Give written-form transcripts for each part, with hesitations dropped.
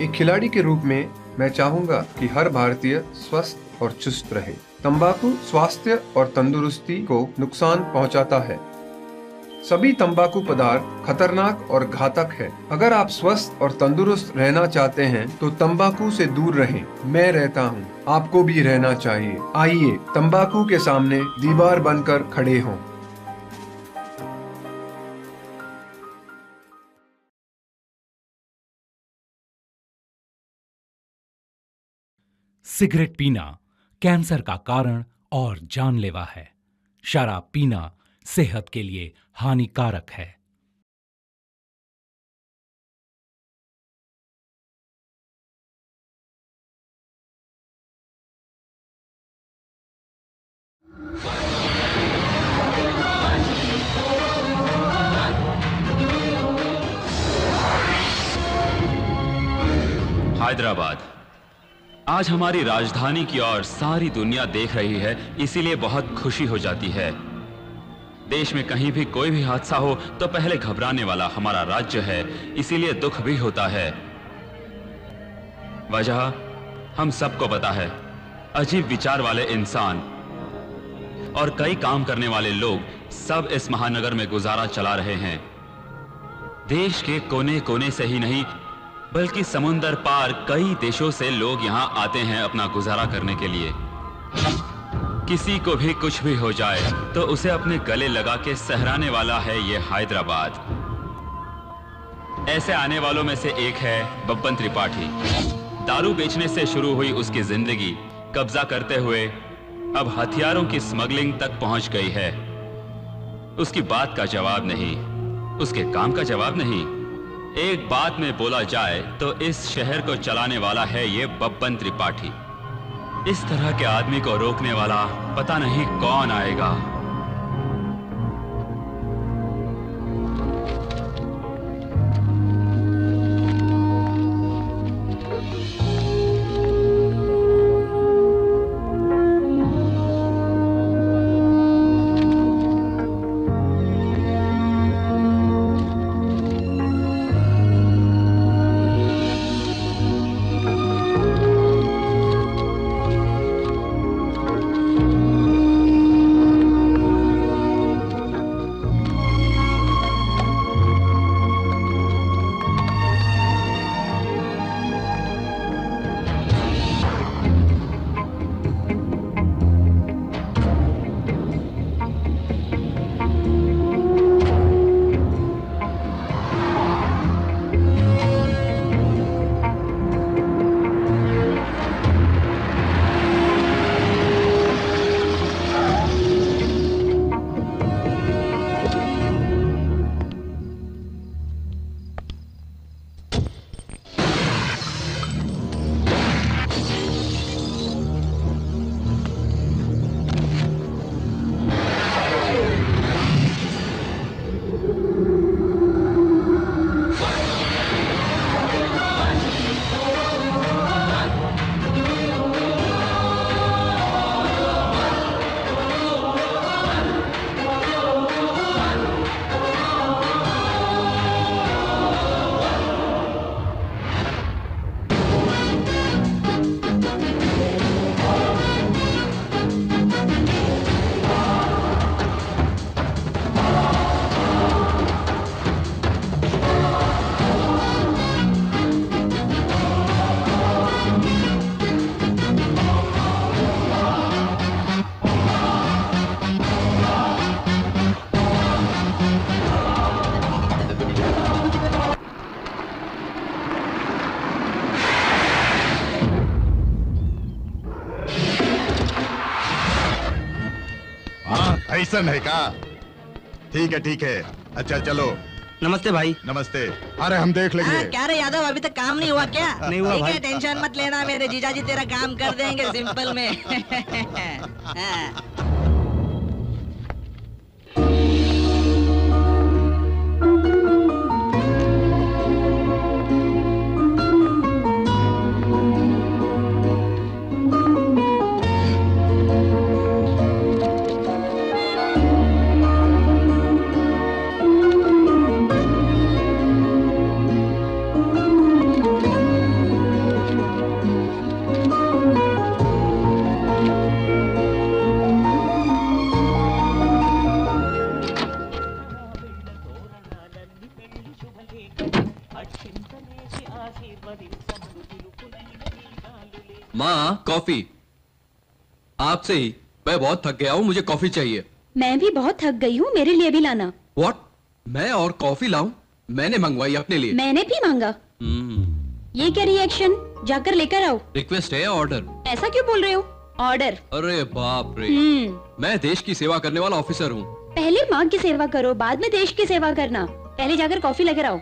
एक खिलाड़ी के रूप में मैं चाहूंगा कि हर भारतीय स्वस्थ और चुस्त रहे। तंबाकू स्वास्थ्य और तंदुरुस्ती को नुकसान पहुंचाता है। सभी तंबाकू पदार्थ खतरनाक और घातक है। अगर आप स्वस्थ और तंदुरुस्त रहना चाहते हैं तो तंबाकू से दूर रहें। मैं रहता हूं, आपको भी रहना चाहिए। आइए तंबाकू के सामने दीवार बनकर खड़े हों। सिगरेट पीना कैंसर का कारण और जानलेवा है। शराब पीना सेहत के लिए हानिकारक है। हैदराबाद आज हमारी राजधानी की ओर सारी दुनिया देख रही है, इसीलिए बहुत खुशी हो जाती है। देश में कहीं भी कोई भी हादसा हो तो पहले घबराने वाला हमारा राज्य है, इसीलिए दुख भी होता है। वजह हम सबको पता है। अजीब विचार वाले इंसान और कई काम करने वाले लोग सब इस महानगर में गुजारा चला रहे हैं। देश के कोने कोने से ही नहीं बल्कि समुंदर पार कई देशों से लोग यहां आते हैं अपना गुजारा करने के लिए। किसी को भी कुछ भी हो जाए तो उसे अपने गले लगा के सहराने वाला है ये हैदराबाद। ऐसे आने वालों में से एक है बब्बन त्रिपाठी। दारू बेचने से शुरू हुई उसकी जिंदगी कब्जा करते हुए अब हथियारों की स्मगलिंग तक पहुंच गई है। उसकी बात का जवाब नहीं, उसके काम का जवाब नहीं। एक बात में बोला जाए तो इस शहर को चलाने वाला है ये बब्बन त्रिपाठी। इस तरह के आदमी को रोकने वाला पता नहीं कौन आएगा। ऐसा है का? ठीक है। अच्छा चलो। नमस्ते भाई। नमस्ते। अरे हम देख लेंगे। क्या रे यादव, अभी तक काम नहीं हुआ क्या? नहीं हुआ भाई। टेंशन मत लेना, मेरे जीजाजी तेरा काम कर देंगे सिंपल में। माँ कॉफी। आपसे ही मैं बहुत थक गया हूँ, मुझे कॉफी चाहिए। मैं भी बहुत थक गई हूँ, मेरे लिए भी लाना। व्हाट? मैं और कॉफी लाऊं? मैंने मंगवाई अपने लिए। मैंने भी मांगा। ये क्या रिएक्शन? जाकर लेकर आओ। रिक्वेस्ट है ऑर्डर? ऐसा क्यों बोल रहे हो? ऑर्डर। अरे बाप रे, मैं देश की सेवा करने वाला ऑफिसर हूँ। पहले माँ की सेवा करो, बाद में देश की सेवा करना। पहले जाकर कॉफी लेकर आओ।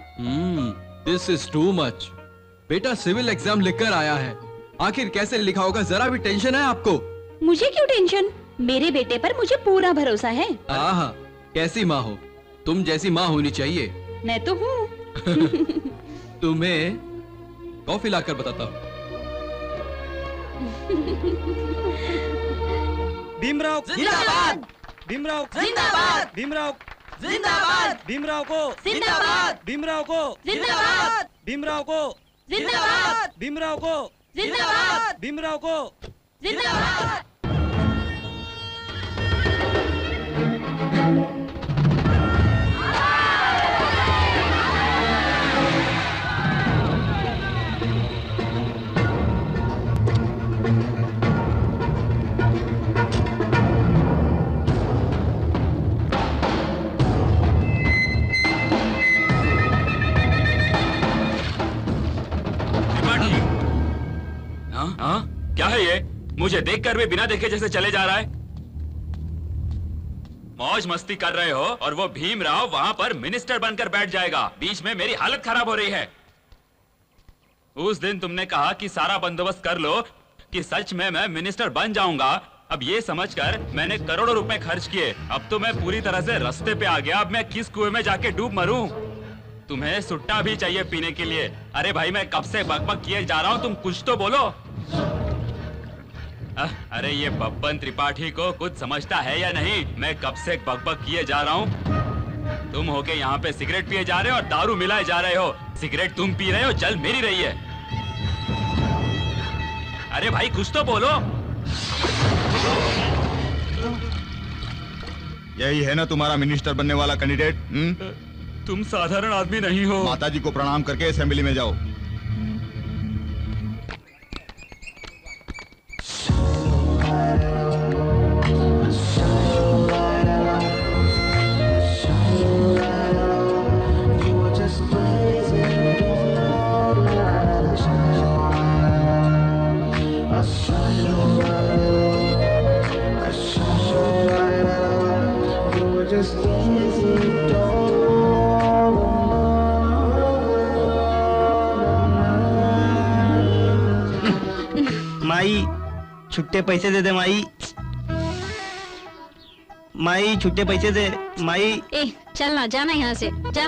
This is too much. बेटा सिविल एग्जाम लिखकर आया है, आखिर कैसे लिखा होगा? जरा भी टेंशन है आपको? मुझे क्यों टेंशन? मेरे बेटे पर मुझे पूरा भरोसा है। आहा, कैसी माँ हो तुम? जैसी माँ होनी चाहिए। मैं तो हूँ। तुम्हें कॉफी लाकर बताता हूँ। भीमराव जिंदाबाद, भीमराव जिंदाबाद, भीमराव जिंदाबाद, भीमराव को जिंदाबाद, भीमराव को जिंदाबाद, भीमराव को जिंदाबाद, भीमराव को जिंदाबाद, भीमराव को जिंदाबाद। हाँ? क्या है ये? मुझे देखकर भी बिना देखे जैसे चले जा रहा है। मौज मस्ती कर रहे हो और वो भीमराव वहां पर मिनिस्टर बनकर बैठ जाएगा। बीच में मेरी हालत खराब हो रही है। उस दिन तुमने कहा कि सारा बंदोबस्त कर लो कि सच में मैं मिनिस्टर बन जाऊंगा। अब ये समझकर मैंने करोड़ों रुपए खर्च किए। अब तो मैं पूरी तरह से रास्ते पे आ गया। अब मैं किस कुएं में जाके डूब मरूं? तुम्हें सुट्टा भी चाहिए पीने के लिए? अरे भाई मैं कब से बकबक किए जा रहा हूं, तुम कुछ तो बोलो। अरे ये बब्बन त्रिपाठी को कुछ समझता है या नहीं? मैं कब से बकबक किए जा रहा हूं। तुम होके यहाँ पे सिगरेट पिए जा रहे हो और दारू मिलाए जा रहे हो। सिगरेट तुम पी रहे हो, जल मेरी रही है। अरे भाई कुछ तो बोलो। यही है ना तुम्हारा मिनिस्टर बनने वाला कैंडिडेट? तुम साधारण आदमी नहीं हो। माताजी को प्रणाम करके असेंबली में जाओ। माई छुट्टे पैसे दे दे माई। माई छुट्टे पैसे दे माई। ए चल ना, जाना यहाँ से जा।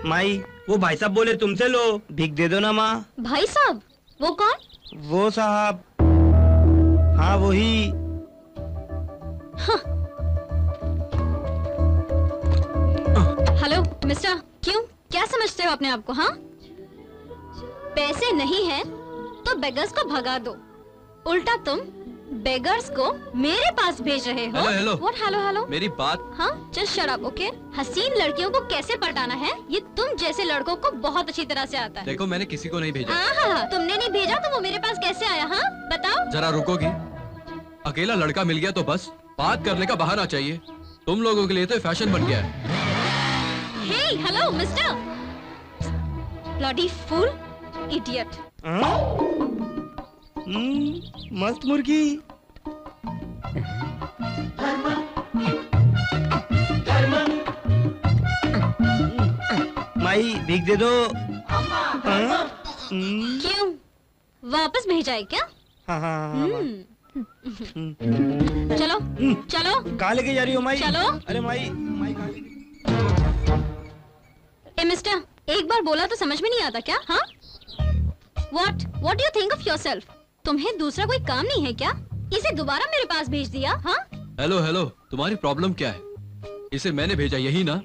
माई वो भाई साहब बोले तुमसे लो, भीख दे दो ना माँ। भाई साहब? वो कौन? वो साहब, हाँ वही। हेलो मिस्टर, क्यों क्या समझते हो अपने आप को? हाँ, पैसे नहीं है तो बेगर्स को भगा दो। उल्टा तुम बेगर्स को मेरे पास भेज रहे हो। Hello what? हेलो हेलो, मेरी बात। हाँ जस्ट शट अप, ओके? हसीन लड़कियों को कैसे पटाना है ये तुम जैसे लड़कों को बहुत अच्छी तरह से आता है। देखो मैंने किसी को नहीं भेजा। हाँ, तुमने नहीं भेजा तो वो मेरे पास कैसे आया? हाँ बताओ। जरा रुकोगी? अकेला लड़का मिल गया तो बस बात करने का बहाना चाहिए। तुम लोगों के लिए तो फैशन बन गया है। Hey hello mister, bloody fool, idiot. मस्त मुर्गी। माई भीख दे दो। क्यों वापस भेजा है क्या? हाँ। चलो चलो। कहाँ लेके जा रही हो माई? चलो। अरे माई कहाँ लेके? ए मिस्टर, एक बार बोला तो समझ में नहीं आता क्या? हाँ, What do you think of yourself? तुम्हें दूसरा कोई काम नहीं है क्या? इसे दोबारा मेरे पास भेज दिया? हाँ? हेलो, तुम्हारी प्रॉब्लम क्या है? इसे मैंने भेजा यही ना?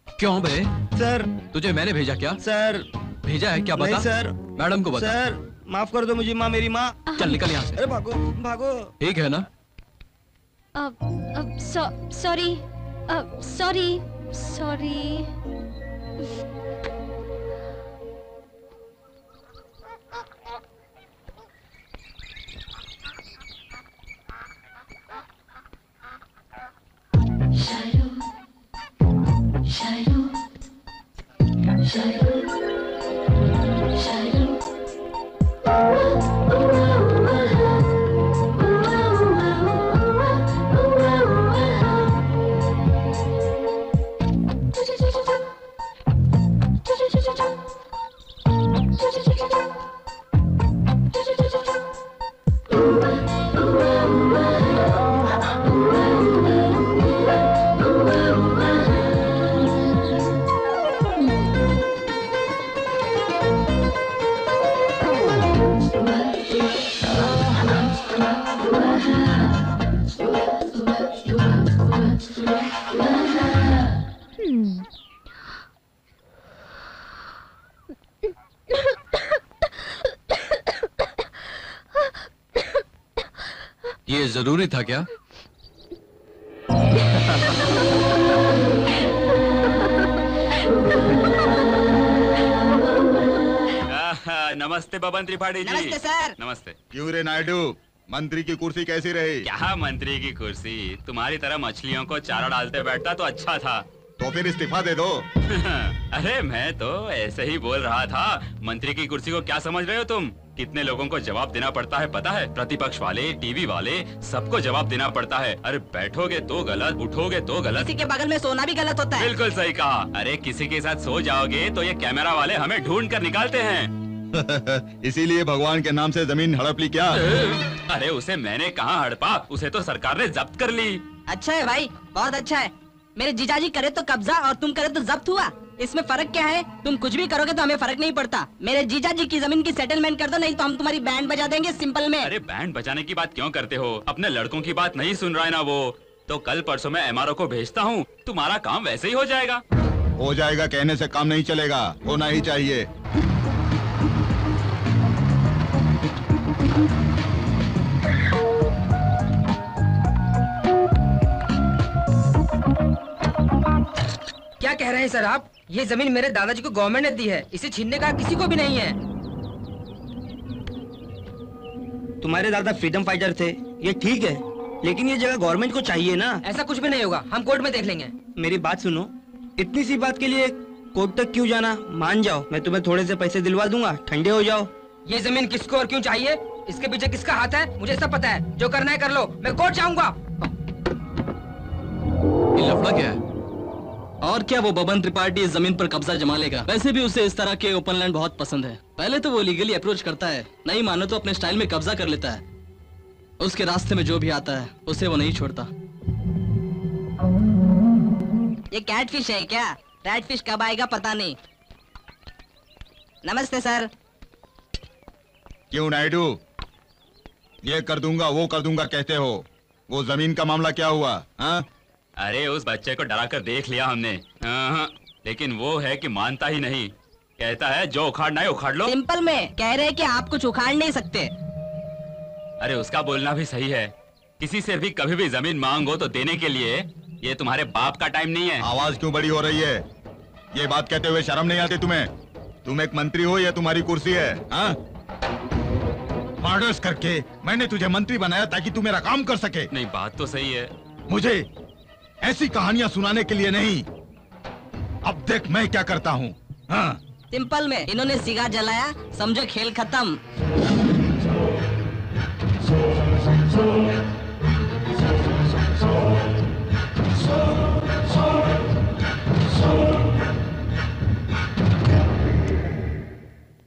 क्यों बे? सर तुझे मैंने भेजा क्या? सर भेजा है क्या? बता। नहीं सर। मैडम को बता। सर माफ कर दो मुझे माँ, मेरी माँ। चल निकल यहाँ से। अरे भागो भागो। ठीक है ना? सॉरी। ये जरूरी था क्या? नमस्ते बबन त्रिपाठी जी। नमस्ते सर। नमस्ते। क्यों रे नायडू, मंत्री की कुर्सी कैसी रही? क्या मंत्री की कुर्सी, तुम्हारी तरह मछलियों को चारा डालते बैठता तो अच्छा था। तो फिर इस्तीफा दे दो। अरे मैं तो ऐसे ही बोल रहा था। मंत्री की कुर्सी को क्या समझ रहे हो तुम? कितने लोगों को जवाब देना पड़ता है पता है? प्रतिपक्ष वाले, टीवी वाले, सबको जवाब देना पड़ता है। अरे बैठोगे तो गलत, उठोगे तो गलत। किसी के बगल में सोना भी गलत होता है। बिल्कुल सही कहा। अरे किसी के साथ सो जाओगे तो ये कैमरा वाले हमें ढूंढ कर निकालते हैं। इसीलिए भगवान के नाम से जमीन हड़प ली क्या? अरे उसे मैंने कहाँ हड़पा, उसे तो सरकार ने जब्त कर ली। अच्छा है भाई, बहुत अच्छा है। मेरे जीजाजी करे तो कब्जा और तुम करे तो जब्त हुआ, इसमें फर्क क्या है? तुम कुछ भी करोगे तो हमें फर्क नहीं पड़ता। मेरे जीजाजी की जमीन की सेटलमेंट कर दो, नहीं तो हम तुम्हारी बैंड बजा देंगे सिंपल में। अरे बैंड बजाने की बात क्यों करते हो? अपने लड़कों की बात नहीं सुन रहा है ना वो? तो कल परसों में एमआरओ को भेजता हूँ, तुम्हारा काम वैसे ही हो जाएगा। हो जाएगा कहने से काम नहीं चलेगा, होना ही चाहिए। क्या कह रहे हैं सर आप? ये जमीन मेरे दादाजी को गवर्नमेंट ने दी है, इसे छीनने का किसी को भी नहीं है। तुम्हारे दादा फ्रीडम फाइटर थे, ये ठीक है, लेकिन ये जगह गवर्नमेंट को चाहिए ना। ऐसा कुछ भी नहीं होगा, हम कोर्ट में देख लेंगे। मेरी बात सुनो, इतनी सी बात के लिए कोर्ट तक क्यों जाना? मान जाओ, मैं तुम्हें थोड़े से पैसे दिलवा दूंगा, ठंडे हो जाओ। ये जमीन किसको और क्यों चाहिए, इसके पीछे किसका हाथ है, मुझे सब पता है। जो करना है कर लो, मैं कोर्ट जाऊंगा। ये लफड़ा क्या है? और क्या वो बबन त्रिपाठी इस जमीन पर कब्जा जमा लेगा? वैसे भी उसे इस तरह के ओपन लैंड बहुत पसंद है। पहले तो वो लीगली अप्रोच करता है, नहीं मानो तो अपने स्टाइल में कब्जा कर लेता है। उसके रास्ते में जो भी आता है उसे वो नहीं छोड़ता। ये कैटफिश है क्या? रेडफिश कब आएगा पता नहीं। नमस्ते सर। क्यों नायडू, ये कर दूंगा वो कर दूंगा कहते हो, वो जमीन का मामला क्या हुआ? हाँ? अरे उस बच्चे को डरा कर देख लिया हमने, लेकिन वो है कि मानता ही नहीं। कहता है जो उखाड़ना है उखाड़ लो। सिंपल में कह रहे हैं कि आप कुछ उखाड़ नहीं सकते। अरे उसका बोलना भी सही है, किसी से भी कभी भी जमीन मांगो तो देने के लिए ये तुम्हारे बाप का टाइम नहीं है। आवाज क्यों बड़ी हो रही है? ये बात कहते हुए शर्म नहीं आती तुम्हें? तुम एक मंत्री हो, ये तुम्हारी कुर्सी है। हाँ? मर्डर्स करके मैंने तुझे मंत्री बनाया ताकि तू मेरा काम कर सके। नहीं, बात तो सही है। मुझे ऐसी कहानियां सुनाने के लिए नहीं, अब देख मैं क्या करता हूँ। हाँ? सिंपल में इन्होंने सिगार जलाया, समझो खेल खत्म।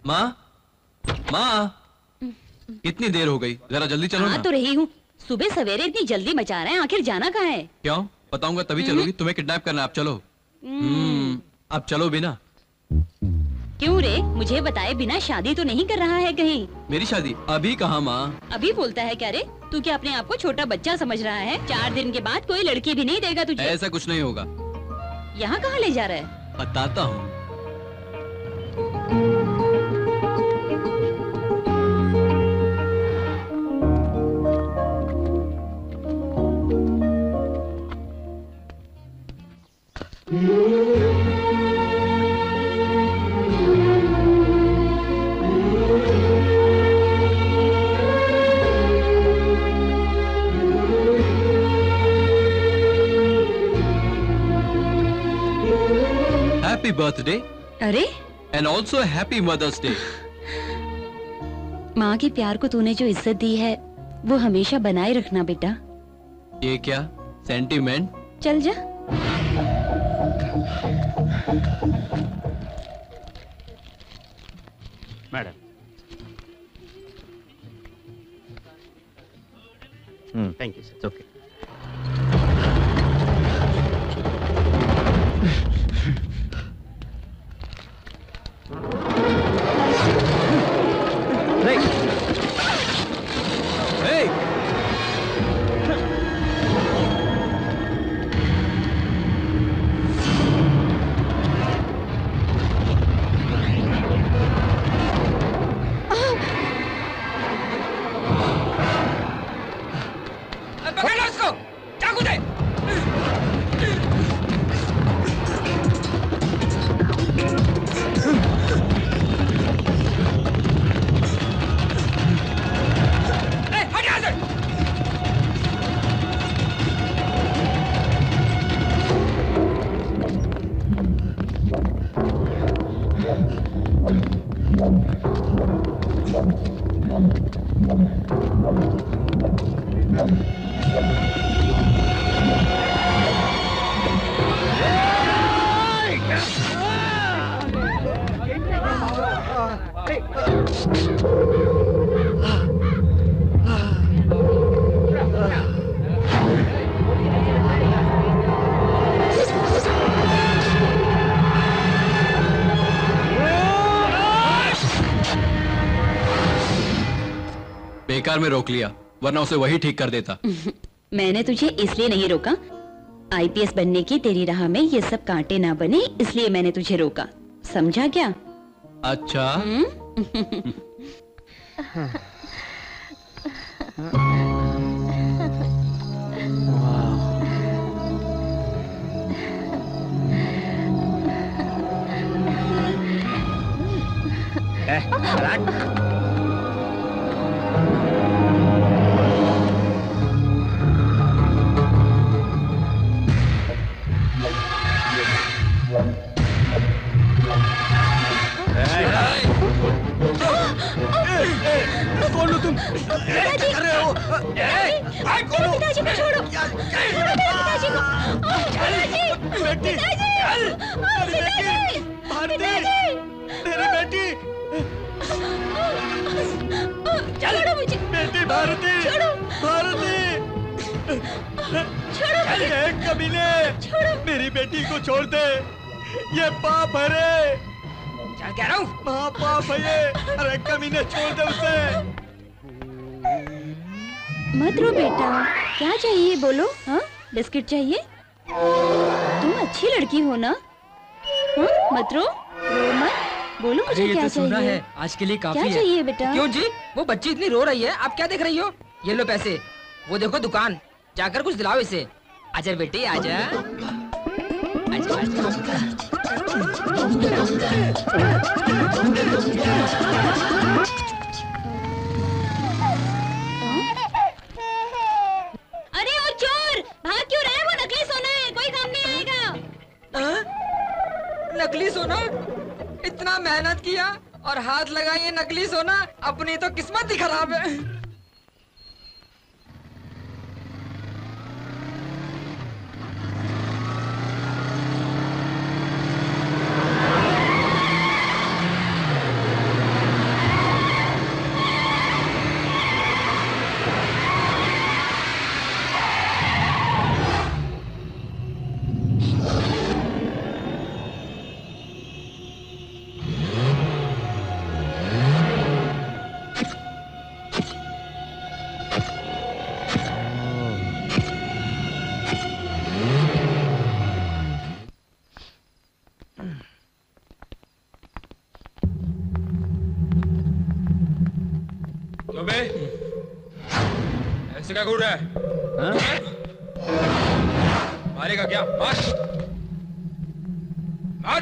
माँ, माँ, कितनी देर हो गई? जरा जल्दी चलो ना। तो रही हूँ। सुबह सवेरे इतनी जल्दी मचा रहे हैं, आखिर जाना कहाँ है? क्यों? बताऊंगा तभी चलोगी? तुम्हें किडनैप करना है, आप चलो। अब चलो बिना। क्यों रे? मुझे बताए बिना शादी तो नहीं कर रहा है कहीं? मेरी शादी अभी कहाँ माँ? अभी बोलता है क्या रे? तू क्या अपने आप को छोटा बच्चा समझ रहा है? 4 दिन के बाद कोई लड़की भी नहीं देगा तुझे। ऐसा कुछ नहीं होगा। यहाँ कहाँ ले जा रहा है? बताता हूँ। हैप्पी बर्थडे, अरे and also happy mother's day. माँ के प्यार को तूने जो इज्जत दी है वो हमेशा बनाए रखना बेटा। ये क्या सेंटीमेंट? चल जा। Madam. Thank you sir. Okay. बेकार में रोक लिया, वरना उसे वही ठीक कर देता। मैंने तुझे इसलिए नहीं रोका, आईपीएस बनने की तेरी राह में ये सब कांटे ना बने, इसलिए मैंने तुझे रोका, समझा क्या? अच्छा। कौन हो तुम? क्या कर रहे हो? पिताजी को छोड़ो। छोड़ो मेरे पिताजी को। पिताजी! मेरी बेटी! छोड़ो मुझे। बेटी भारती! छोड़ो। भारती! छोड़ो चल गए कमीने! मेरी बेटी को छोड़ दे, ये पाप है रे। क्या कह रहा हूँ? पाप है ये। अरे कमीने छोड़ दे उसे। मत रो बेटा, क्या चाहिए बोलो? हाँ, बिस्किट चाहिए? तुम अच्छी लड़की हो ना? हाँ, मत रो मत, बोलो मुझे क्या चाहिए? है, आज के लिए काफी क्या है। चाहिए बेटा? क्यों जी? वो बच्ची इतनी रो रही है, आप क्या देख रही हो? ये लो पैसे, वो देखो दुकान, जाकर कुछ दिलाओ इसे। आजा बेटी आजा। आजा, आजा। अरे वो चोर भाग क्यों रहा है? वो नकली सोना है, कोई काम नहीं आएगा। नकली सोना? इतना मेहनत किया और हाथ लगाए नकली सोना, अपनी तो किस्मत ही खराब है। ऐसे क्या घूर रहा है? मारेगा क्या? मार! मार!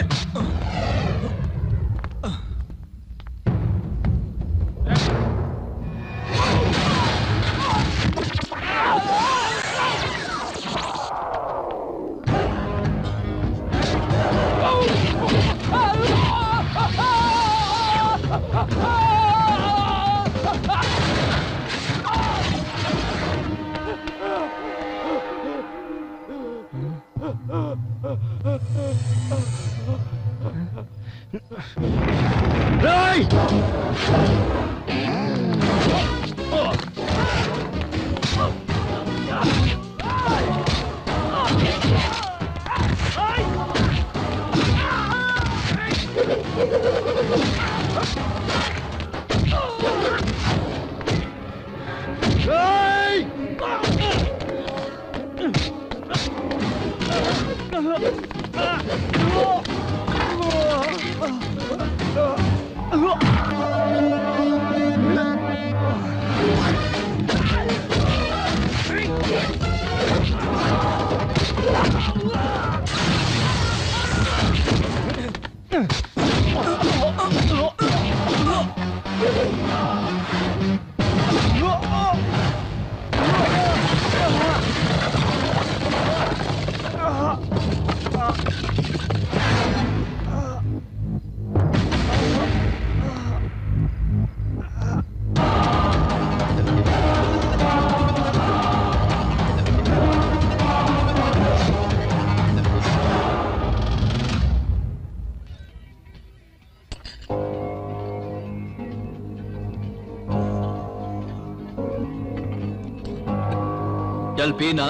चल पी ना।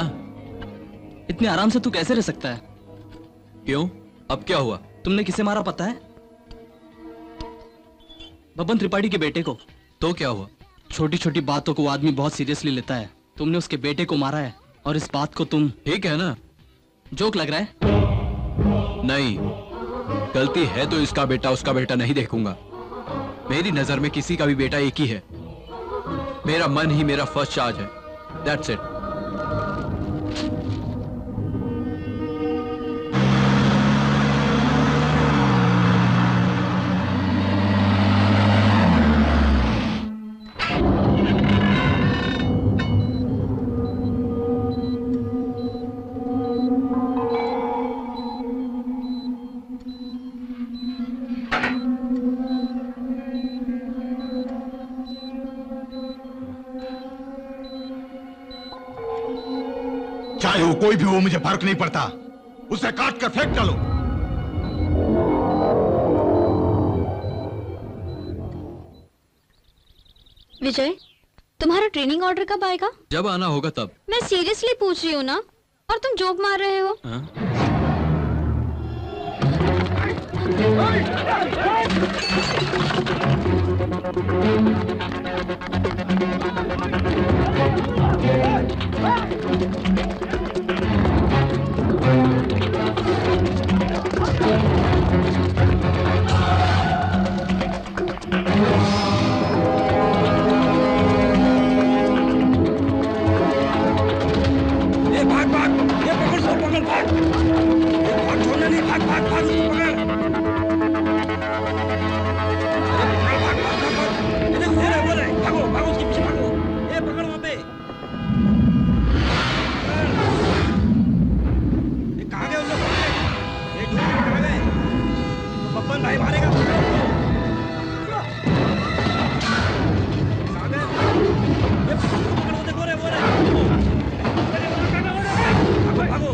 इतने आराम से तू कैसे रह सकता है? क्यों? अब क्या हुआ? तुमने किसे मारा पता है? बबन त्रिपाठी के बेटे को। तो क्या हुआ? छोटी छोटी बातों को आदमी बहुत सीरियसली लेता है। तुमने उसके बेटे को मारा है और इस बात को तुम ठीक है ना? जोक लग रहा है? नहीं, गलती है तो इसका बेटा उसका बेटा नहीं देखूंगा। मेरी नजर में किसी का भी बेटा एक ही है। मेरा मन ही मेरा फर्स्ट चार्ज है। That's it. चाहे वो कोई भी हो, मुझे फर्क नहीं पड़ता। उसे काट कर फेंक डालो। विजय, तुम्हारा ट्रेनिंग ऑर्डर कब आएगा? जब आना होगा तब। मैं सीरियसली पूछ रही हूँ ना, और तुम जोक मार रहे हो। भाग भाग, ये पकड़ सो, पकड़ भाग, भाग छोड़ना नहीं, भाग भाग भाग उसको पकड़, भाग भाग भाग भाग, इधर से रहे बोले, भागो भागो उसके पीछे भागो, ये पकड़ वहाँ पे, ये कहाँ गए उन लोग? ये ढूंढ के कहाँ गए? तो बब्बन भाई मारेगा, पकड़ो कहाँ गए? ये पकड़ वो देखो रे वो रे, भागो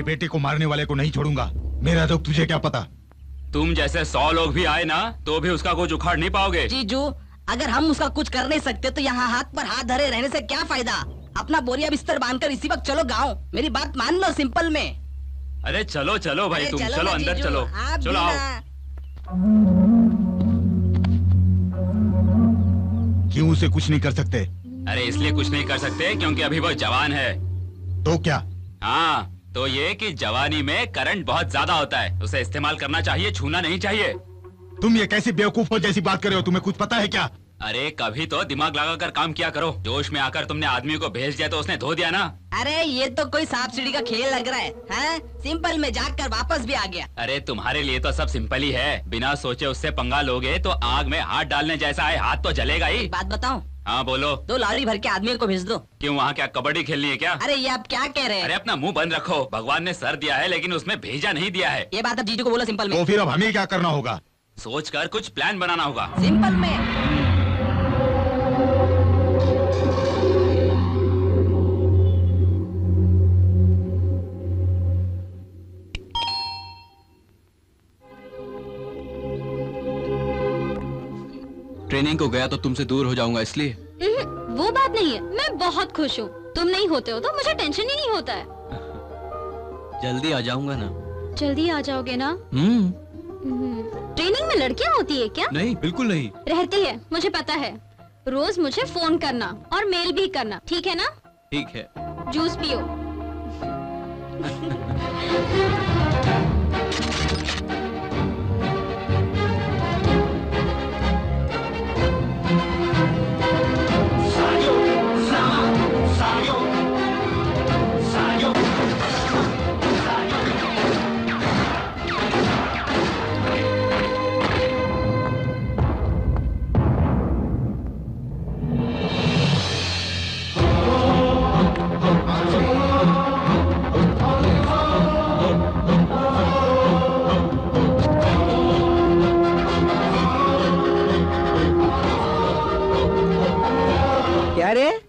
बेटे को मारने वाले को नहीं छोड़ूंगा। मेरा दुख तुझे क्या पता। तुम जैसे 100 लोग भी आए ना तो भी उसका कुछ उखाड़ नहीं पाओगे। जीजू, अगर हम उसका कुछ कर नहीं सकते तो यहाँ हाथ पर हाथ धरे रहने से क्या फायदा। अपना बोरिया बिस्तर बांधकर इसी वक्त चलो गाँव। मेरी बात मान लो सिंपल में। अरे चलो चलो भाई, तुम चलो अंदर चलो। चलो आओ। क्यों उसे कुछ नहीं कर सकते? अरे इसलिए कुछ नहीं कर सकते क्योंकि अभी वो जवान है। तो क्या? हाँ तो ये कि जवानी में करंट बहुत ज्यादा होता है, उसे इस्तेमाल करना चाहिए, छूना नहीं चाहिए। तुम ये कैसी बेवकूफों जैसी बात कर रहे हो? तुम्हें कुछ पता है क्या? अरे कभी तो दिमाग लगाकर काम किया करो। जोश में आकर तुमने आदमी को भेज दिया तो उसने धो दिया ना। अरे ये तो कोई सांप सीढ़ी का खेल लग रहा है, हैं? सिंपल में जाकर वापस भी आ गया। अरे तुम्हारे लिए तो सब सिंपल ही है। बिना सोचे उससे पंगा लोगे तो आग में हाथ डालने जैसा है, हाथ तो जलेगा ही। बात बताऊं? हाँ बोलो। 2 लॉरी भर के आदमी को भेज दो। क्यों, वहाँ क्या कबड्डी खेलनी है क्या? अरे ये आप क्या कह रहे हैं? अरे अपना मुंह बंद रखो। भगवान ने सर दिया है लेकिन उसमें भेजा नहीं दिया है। ये बात अब जीजू को बोलो सिंपल में। तो फिर अब हमें क्या करना होगा? सोच कर कुछ प्लान बनाना होगा। सिंपल में। ट्रेनिंग को गया तो तुमसे दूर हो जाऊंगा इसलिए। वो बात नहीं है, मैं बहुत खुश हूँ। तुम नहीं होते हो तो मुझे टेंशन ही नहीं होता है। जल्दी आ जाऊंगा ना। जल्दी आ जाओगे ना? ट्रेनिंग में लड़कियाँ होती है क्या? नहीं, बिल्कुल नहीं। रहती है, मुझे पता है। रोज मुझे फोन करना और मेल भी करना, ठीक है ना? ठीक है। जूस पियो।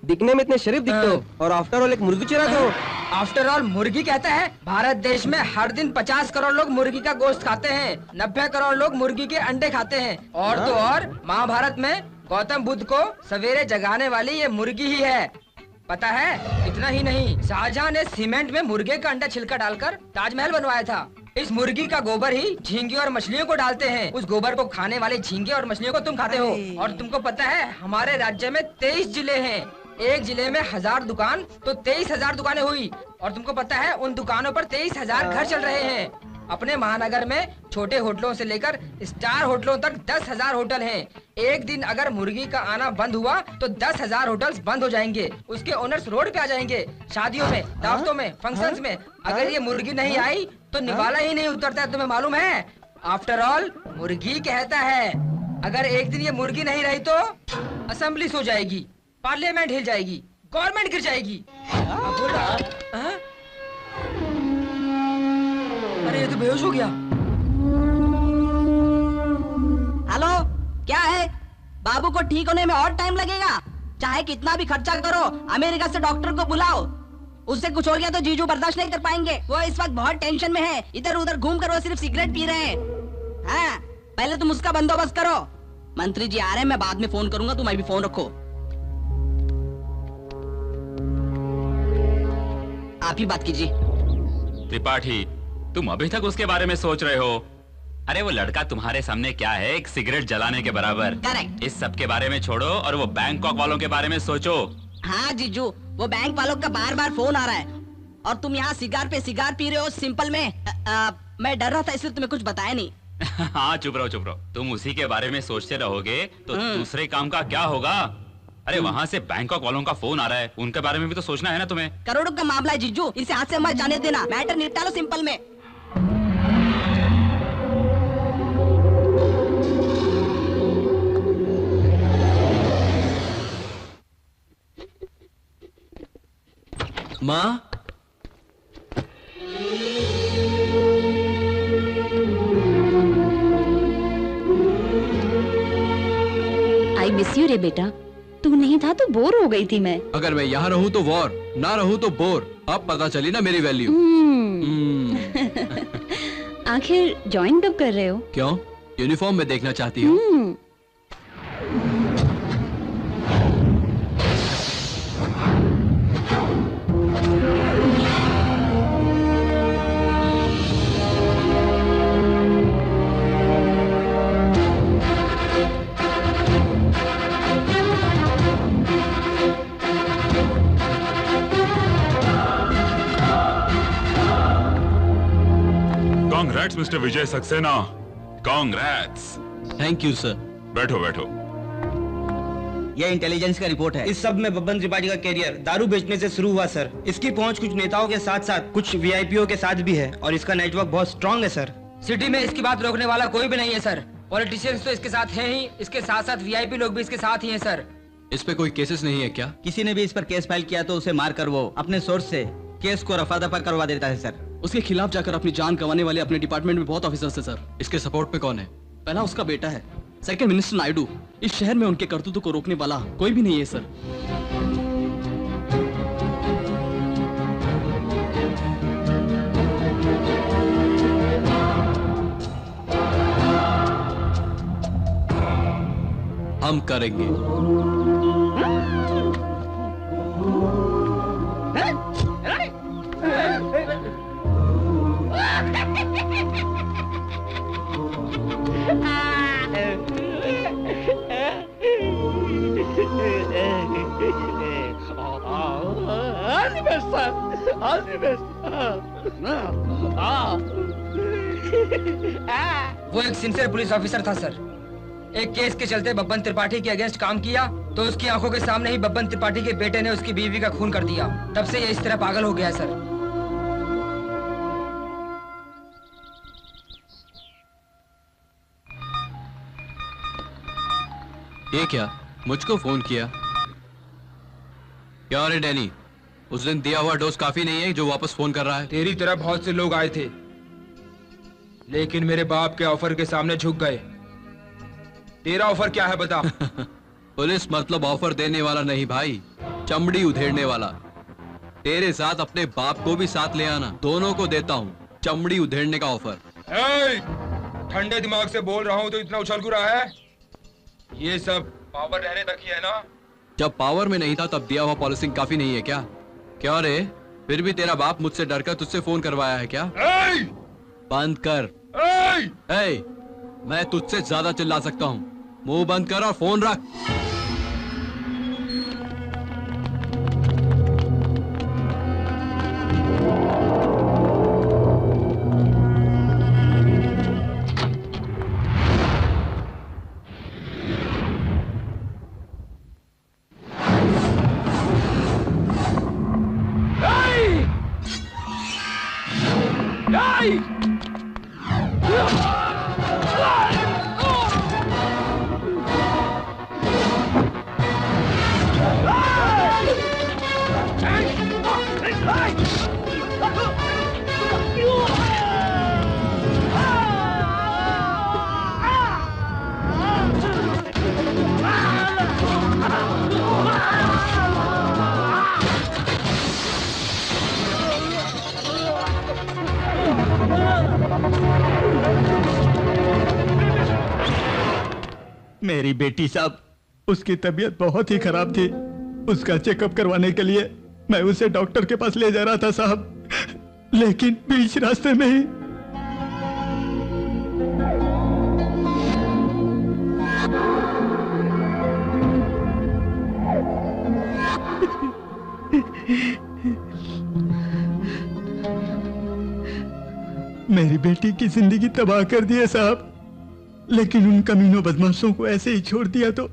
दिखने में इतने शरीफ दिखते हो और आफ्टर ऑल एक मुर्गी चुराते हो। आफ्टर ऑल मुर्गी कहता है? भारत देश में हर दिन 50 करोड़ लोग मुर्गी का गोश्त खाते हैं, 90 करोड़ लोग मुर्गी के अंडे खाते हैं। और तो और महाभारत में गौतम बुद्ध को सवेरे जगाने वाली ये मुर्गी ही है, पता है? इतना ही नहीं, शाहजहां ने सीमेंट में मुर्गे का अंडा छिलका डालकर ताजमहल बनवाया था। इस मुर्गी का गोबर ही झींगे और मछलियों को डालते हैं। उस गोबर को खाने वाले झींगे और मछलियों को तुम खाते हो। और तुमको पता है हमारे राज्य में 23 जिले हैं। एक जिले में 1000 दुकान तो 23,000 दुकानें हुई। और तुमको पता है उन दुकानों पर 23,000 घर चल रहे हैं। अपने महानगर में छोटे होटलों से लेकर स्टार होटलों तक 10,000 होटल हैं। एक दिन अगर मुर्गी का आना बंद हुआ तो 10,000 होटल्स बंद हो जाएंगे। उसके ओनर्स रोड पे आ जाएंगे। शादियों में, दावतों में, फंक्शंस में अगर ये मुर्गी नहीं आई तो निवाला ही नहीं उतरता है, तुम्हें मालूम है? आफ्टर ऑल मुर्गी कहता है अगर एक दिन ये मुर्गी नहीं रही तो असेंबली सो जाएगी, पार्लियामेंट हिल जाएगी, गवर्नमेंट गिर जाएगी। अरे ये तो बेहोश हो गया। हेलो, क्या है? बाबू को ठीक होने में और टाइम लगेगा? चाहे कितना भी खर्चा करो, अमेरिका से डॉक्टर को बुलाओ। उससे कुछ हो गया तो जीजू बर्दाश्त नहीं कर पाएंगे। वो इस वक्त बहुत टेंशन में है। इधर उधर घूम कर वो सिर्फ सिगरेट पी रहे हैं। हाँ, पहले तुम उसका बंदोबस्त करो। मंत्री जी आ रहे हैं, मैं बाद में फोन करूंगा, तुम अभी फोन रखो। आप ही बात कीजिए। त्रिपाठी, तुम अभी तक उसके बारे में सोच रहे हो? अरे वो लड़का तुम्हारे सामने क्या है, एक सिगरेट जलाने के बराबर। करेक्ट। इस सब के बारे में छोड़ो और वो बैंकॉक वालों के बारे में सोचो। हाँ जीजू, वो बैंक वालों का बार बार फोन आ रहा है और तुम यहाँ सिगार पे सिगार पी रहे हो सिंपल में। मैं डर रहा था इसलिए तुम्हें कुछ बताया नहीं। हाँ चुप रहो चुप रहो। तुम उसी के बारे में सोचते रहोगे तो दूसरे काम का क्या होगा? अरे वहाँ से बैंकॉक वालों का फोन आ रहा है, उनके बारे में भी तो सोचना है ना तुम्हें। करोड़ों का मामला है जीजू, इसे हाथ से मत जाने देना। मैटर निपटा लो सिंपल में। माँ, आई मिस यू रे बेटा। तू नहीं था तो बोर हो गई थी मैं। अगर मैं यहाँ रहूँ तो वॉर, ना रहूँ तो बोर। अब पता चली ना मेरी वैल्यू। आखिर जॉइन कब कर रहे हो? क्यों? यूनिफॉर्म में देखना चाहती हो? Congrats mister Vijay Saxena, congrats. Thank you sir. बैठो बैठो। ये इंटेलिजेंस का रिपोर्ट है। इस सब में बब्बन त्रिपाठी का कैरियर दारू बेचने से शुरू हुआ सर। इसकी पहुंच कुछ नेताओं के साथ साथ कुछ वीआईपीओ के साथ भी है और इसका नेटवर्क बहुत स्ट्रांग है सर। सिटी में इसकी बात रोकने वाला कोई भी नहीं है सर। पॉलिटिशियंस तो इसके साथ हैं ही, इसके साथ साथ वीआईपी लोग भी इसके साथ ही हैं सर। इस पे कोई केसेस नहीं है क्या? किसी ने भी इस पर केस फाइल किया तो उसे मार कर वो अपने सोर्स से केस को रफा दफा करवा देता है सर। उसके खिलाफ जाकर अपनी जान गंवाने वाले अपने डिपार्टमेंट में बहुत ऑफिसर्स हैं सर। इसके सपोर्ट पे कौन है? पहला उसका बेटा है, सेकंड मिनिस्टर नायडू। इस शहर में उनके करतूतों को रोकने वाला कोई भी नहीं है सर। हम करेंगे। वो एक सिंसियर पुलिस ऑफिसर था सर। एक केस के चलते बब्बन त्रिपाठी के अगेंस्ट काम किया तो उसकी आंखों के सामने ही बब्बन त्रिपाठी के बेटे ने उसकी बीवी का खून कर दिया। तब से ये इस तरह पागल हो गया सर। ये क्या? मुझको फोन किया? क्या रे डैनी, उस दिन दिया हुआ डोज काफी नहीं है जो वापस फोन कर रहा है? तेरी तरह बहुत से लोग आए थे लेकिन मेरे बाप के ऑफर के सामने झुक गए। तेरा ऑफर क्या है बता? पुलिस मतलब ऑफर देने वाला नहीं भाई, चमड़ी उधेड़ने वाला। तेरे साथ अपने बाप को भी साथ ले आना, दोनों को देता हूँ चमड़ी उधेड़ने का ऑफर। ठंडे दिमाग से बोल रहा हूँ तो इतना उछल क्यों रहा है? ये सब पावर रहने तक ही है ना? जब पावर में नहीं था तब दिया हुआ पॉलिसिंग काफी नहीं है क्या? क्या रे, फिर भी तेरा बाप मुझसे डरकर तुझसे फोन करवाया है क्या? बंद कर। मैं तुझसे ज्यादा चिल्ला सकता हूँ, मुंह बंद कर और फोन रख। मेरी बेटी साहब, उसकी तबीयत बहुत ही खराब थी। उसका चेकअप करवाने के लिए मैं उसे डॉक्टर के पास ले जा रहा था साहब, लेकिन बीच रास्ते में ही मेरी बेटी की जिंदगी तबाह कर दी है साहब। लेकिन उन कमीनों बदमाशों को ऐसे ही छोड़ दिया तो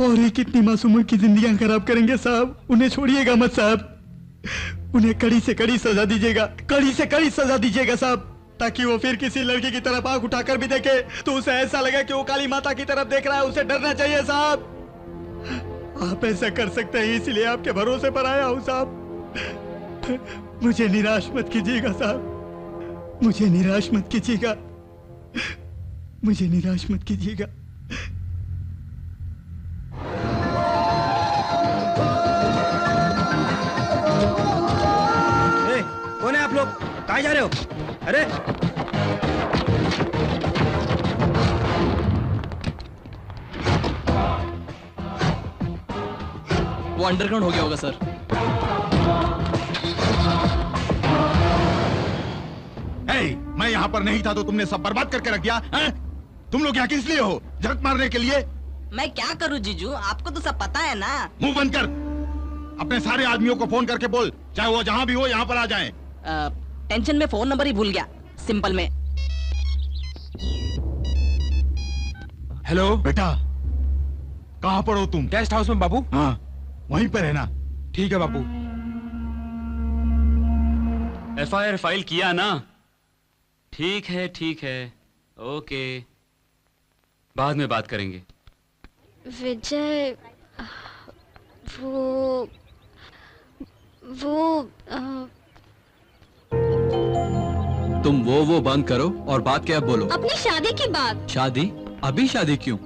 और ही कितनी मासूमों की जिंदगियां खराब करेंगे साहब। उन्हें छोड़िएगा मत साहब, उन्हें कड़ी से कड़ी सजा दीजिएगा, कड़ी से कड़ी सजा दीजिएगा साहब, ताकि वो फिर किसी लड़की की तरफ आंख उठाकर भी देखे तो उसे ऐसा लगे कि वो काली माता की तरफ देख रहा है। उसे डरना चाहिए साहब। आप ऐसा कर सकते हैं, इसलिए आपके भरोसे पर आया हूं साहब। मुझे निराश मत कीजिएगा साहब, मुझे निराश मत कीजिएगा, मुझे निराश मत कीजिएगा। कौन है आप लोग? कहाँ जा रहे हो? अरे वो अंडरग्राउंड हो गया होगा सर। मैं यहाँ पर नहीं था तो तुमने सब बर्बाद करके रख दिया हैं? तुम लोग यहाँ किस लिए हो? झक मारने के लिए? मैं क्या करूँ जीजू, आपको तो सब पता है ना। मुंह बंद कर। अपने सारे आदमियों को फोन करके बोल, चाहे वो जहाँ भी हो यहाँ पर आ जाएं। टेंशन में फोन नंबर ही भूल गया, सिंपल में। हेलो बेटा, कहाँ पर हो तुम? गेस्ट हाउस में बाबू। हाँ वहीं पर है ना? ठीक है बाबू। FIR फाइल किया ना? ठीक है ठीक है, ओके, बाद में बात करेंगे। विजय, वो तुम वो बंद करो और बात क्या बोलो। अपनी शादी की बात। शादी? अभी शादी क्यों?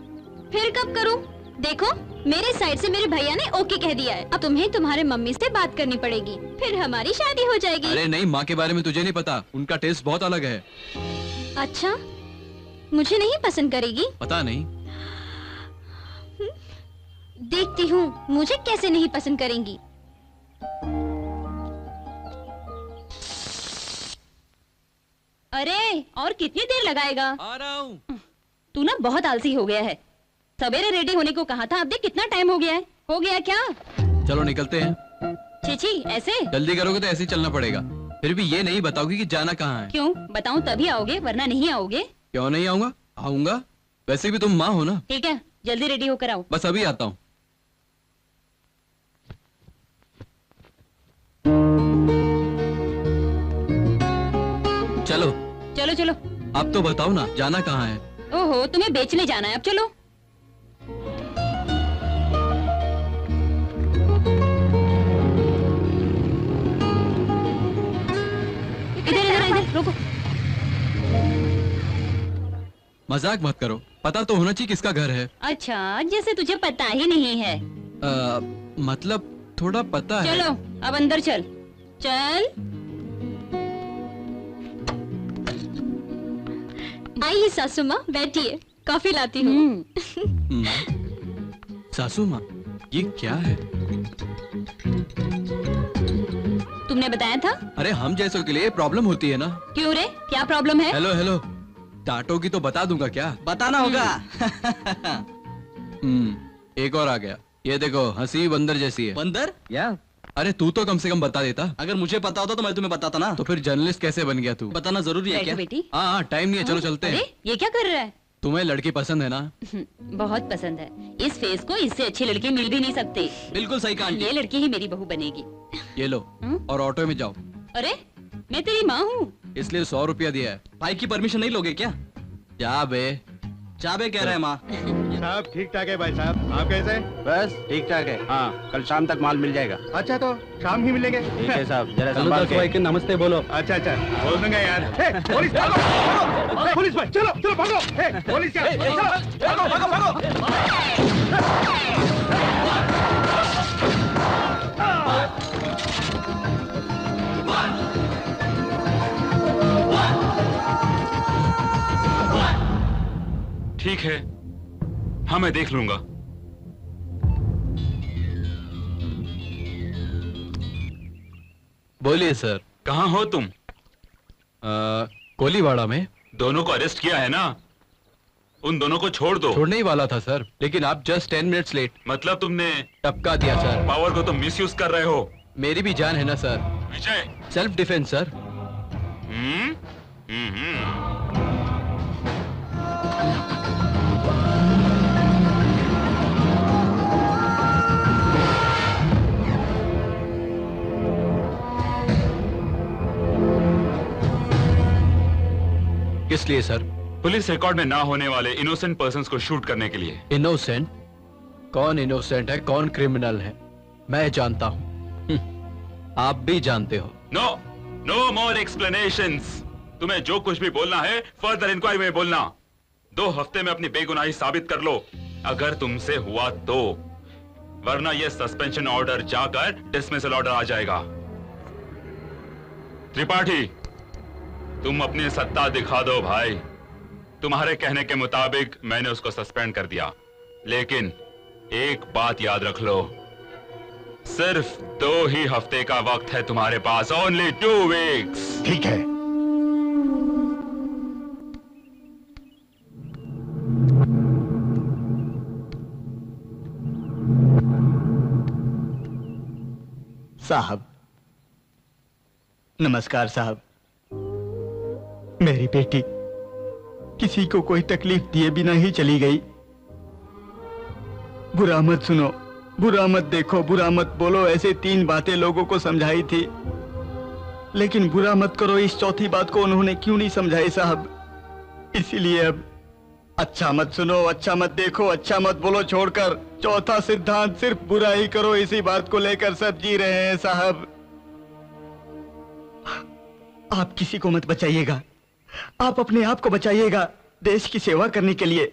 फिर कब करूं? देखो, मेरे साइड से मेरे भैया ने ओके कह दिया है। अब तुम्हें तुम्हारे मम्मी से बात करनी पड़ेगी, फिर हमारी शादी हो जाएगी। अरे नहीं, माँ के बारे में तुझे नहीं पता, उनका टेस्ट बहुत अलग है। अच्छा, मुझे नहीं पसंद करेगी? पता नहीं, देखती हूँ मुझे कैसे नहीं पसंद करेंगी। अरे और कितनी देर लगाएगा? आ रहा हूँ। तू ना बहुत आलसी हो गया है। सवेरे रेडी होने को कहा था, अब देख कितना टाइम हो गया है। हो गया क्या? चलो निकलते हैं। चीची, ऐसे? जल्दी करोगे तो ऐसे ही चलना पड़ेगा। फिर भी ये नहीं बताओगी कि जाना कहाँ है। क्यों? बताऊं तभी आओगे, वरना नहीं आओगे। क्यों नहीं आऊंगा? आऊंगा। वैसे भी तुम माँ हो ना। ठीक है, जल्दी रेडी होकर आओ। बस अभी आता हूँ। चलो चलो चलो। अब तो बताओ ना, जाना कहाँ है? ओहो, तुम्हें बेचने जाना है। अब चलो। इधर रुको। मजाक मत करो, पता तो होना चाहिए किसका घर है। अच्छा, जैसे तुझे पता ही नहीं है। मतलब थोड़ा पता है। चलो अब अंदर चल। चल। आइए सासू माँ, बैठिए, कॉफी लाती हूँ। सासू माँ, ये क्या है? तुमने बताया था। अरे हम जैसों के लिए प्रॉब्लम होती है ना। क्यों रे, क्या प्रॉब्लम है? हेलो हेलो, डांटोगी तो बता दूंगा क्या? बताना होगा। एक और आ गया। ये देखो, हंसी बंदर जैसी है। बंदर? या अरे तू तो कम से कम बता देता। अगर मुझे पता होता तो मैं तुम्हें बताता ना। तो फिर जर्नलिस्ट कैसे बन गया तू? बताना जरूरी है क्या? बेटी। हाँ, टाइम नहीं है, चलो चलते हैं। ये क्या कर रहा है? तुम्हें लड़की पसंद है ना? बहुत पसंद है। इस फेस को इससे अच्छी लड़की मिल भी नहीं सकती। बिल्कुल सही कहा। ये लड़की ही मेरी बहू बनेगी। ये लो और ऑटो में जाओ। अरे मैं तेरी माँ हूँ, इसलिए 100 रुपया दिया है। भाई की परमिशन नहीं लोगे क्या? जा बे। जाबे कह रहे हैं माँ। साहब ठीक ठाक है भाई साहब, आप कैसे? बस ठीक ठाक है। हाँ, कल शाम तक माल मिल जाएगा। अच्छा, तो शाम ही मिलेंगे। ठीक है साहब, जरा संभाल के नमस्ते बोलो। अच्छा अच्छा, बोल दूंगा यार। पुलिस भागो, पुलिस भाई, चलो चलो भागो। पुलिस क्या? चलो भागो भागो ठीक है, हाँ मैं देख लूंगा। बोलिए सर। कहाँ हो तुम? कोलीवाड़ा में। दोनों को अरेस्ट किया है ना? उन दोनों को छोड़ दो। छोड़ने ही वाला था सर, लेकिन आप जस्ट 10 मिनट्स लेट। मतलब तुमने टपका दिया सर। पावर को तो मिसयूज कर रहे हो। मेरी भी जान है ना सर। विजय, सेल्फ डिफेंस सर। किस लिए सर? पुलिस रिकॉर्ड में ना होने वाले इनोसेंट पर्संस को शूट करने के लिए। इनोसेंट? कौन इनोसेंट है, कौन क्रिमिनल है? मैं जानता हूं। आप भी जानते हो। नो नो मोर एक्सप्लेनेशंस। तुम्हें जो कुछ भी बोलना है फर्दर इंक्वायरी में बोलना। 2 हफ्ते में अपनी बेगुनाही साबित कर लो, अगर तुमसे हुआ तो, वरना यह सस्पेंशन ऑर्डर जाकर डिसमिसल ऑर्डर आ जाएगा। त्रिपाठी, तुम अपनी सत्ता दिखा दो भाई। तुम्हारे कहने के मुताबिक मैंने उसको सस्पेंड कर दिया, लेकिन एक बात याद रख लो, सिर्फ 2 ही हफ्ते का वक्त है तुम्हारे पास। Only 2 weeks. ठीक है। साहब, नमस्कार साहब। मेरी बेटी किसी को कोई तकलीफ दिए बिना ही चली गई। बुरा मत सुनो, बुरा मत देखो, बुरा मत बोलो, ऐसे 3 बातें लोगों को समझाई थी, लेकिन बुरा मत करो इस चौथी बात को उन्होंने क्यों नहीं समझाई साहब। इसीलिए अब अच्छा मत सुनो, अच्छा मत देखो, अच्छा मत बोलो छोड़कर चौथा सिद्धांत सिर्फ बुरा ही करो, इसी बात को लेकर सब जी रहे हैं साहब। आप किसी को मत बचाइएगा, आप अपने आप को बचाइएगा देश की सेवा करने के लिए।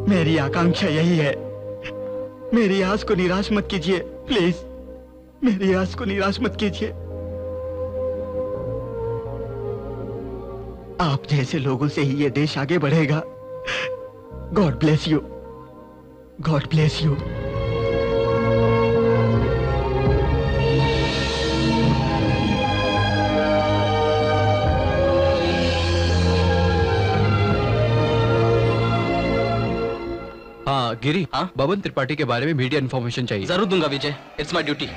मेरी आकांक्षा यही है। मेरी आस को निराश मत कीजिए प्लीज, मेरी आस को निराश मत कीजिए। आप जैसे लोगों से ही ये देश आगे बढ़ेगा। God bless you, God bless you. हाँ गिरी, हाँ बबन त्रिपाठी के बारे में मीडिया इन्फॉर्मेशन चाहिए। जरूर दूंगा विजय, इट्स माय ड्यूटी।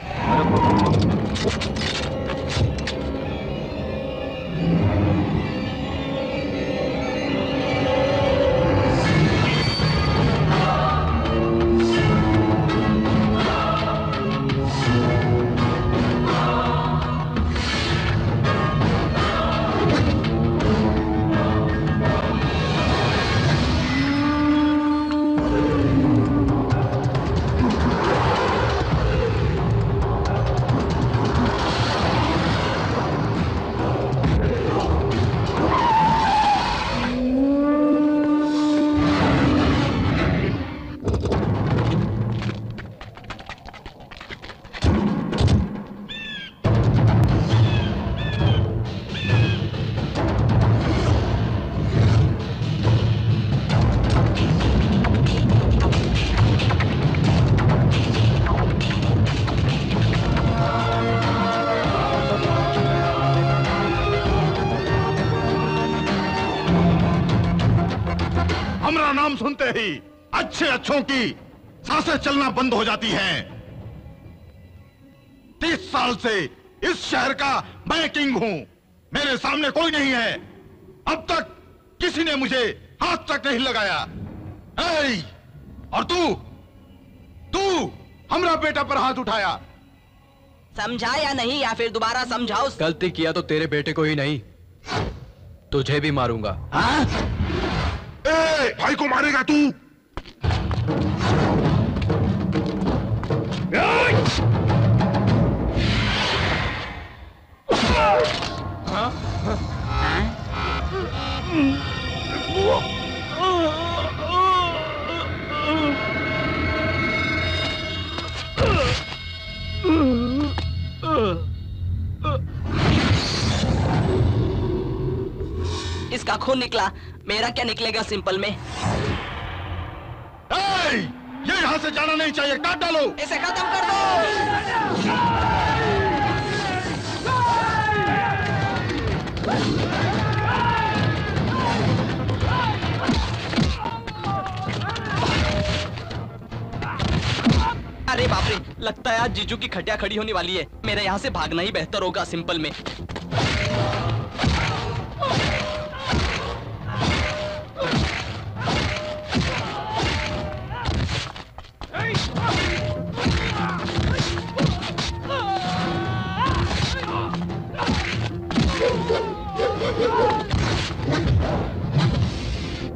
नाम सुनते ही अच्छे अच्छों की सांसें चलना बंद हो जाती हैं। 30 साल से इस शहर का मैं किंग हूं, मेरे सामने कोई नहीं है। अब तक किसी ने मुझे हाथ तक नहीं लगाया। ऐ, और तू हमरा बेटा पर हाथ उठाया। समझा या नहीं, या फिर दोबारा समझाओ। गलती किया तो तेरे बेटे को ही नहीं, तुझे भी मारूंगा। ए, भाई को मारेगा तू? इसका खून निकला, मेरा क्या निकलेगा सिंपल में। ये यहां से जाना नहीं चाहिए, काट डालो इसे, खत्म कर दो। अरे बाप रे, लगता है आज जीजू की खटिया खड़ी होने वाली है। मेरा यहाँ से भागना ही बेहतर होगा सिंपल में।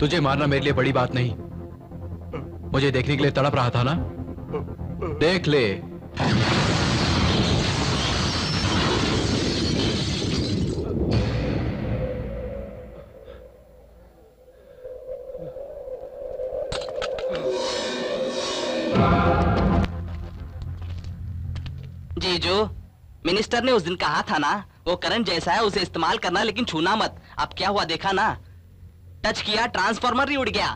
तुझे मारना मेरे लिए बड़ी बात नहीं। मुझे देखने के लिए तड़प रहा था ना, देख ले। जीजू, मिनिस्टर ने उस दिन कहा था ना, वो करंट जैसा है उसे इस्तेमाल करना, लेकिन छूना मत। अब क्या हुआ देखा ना, टच किया ट्रांसफार्मर ही उड़ गया।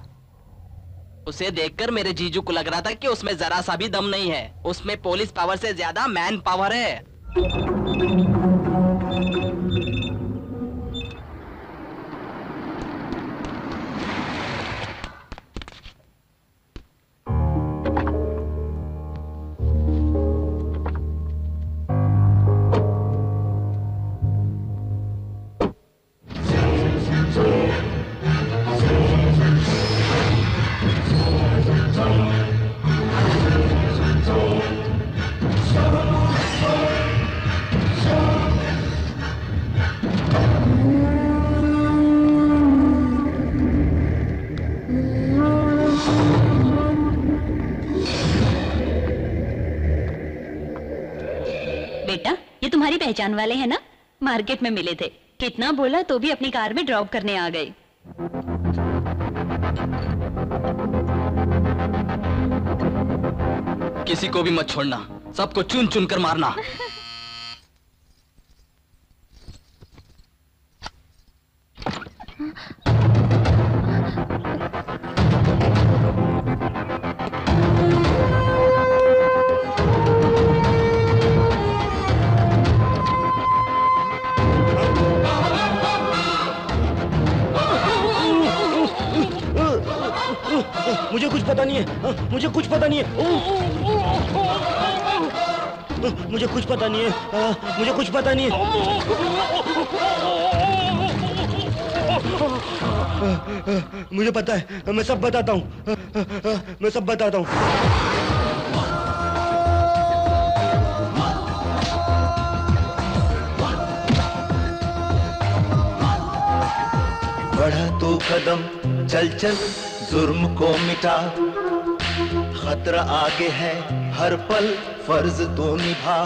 उसे देखकर मेरे जीजू को लग रहा था कि उसमें जरा सा भी दम नहीं है, उसमें पुलिस पावर से ज्यादा मैन पावर है। तुम्हारी पहचान वाले हैं ना, मार्केट में मिले थे। कितना बोला तो भी अपनी कार में ड्रॉप करने आ गए। किसी को भी मत छोड़ना, सबको चुन चुन कर मारना। मुझे कुछ पता नहीं है, मुझे कुछ पता नहीं है, मुझे कुछ पता नहीं है, मुझे कुछ पता नहीं है। मुझे पता है, मैं सब बताता हूँ, मैं सब बताता हूँ। बढ़ा तो कदम, चल चल जुर्म को मिटा, खतरा आगे है हर पल, फर्ज तो निभा।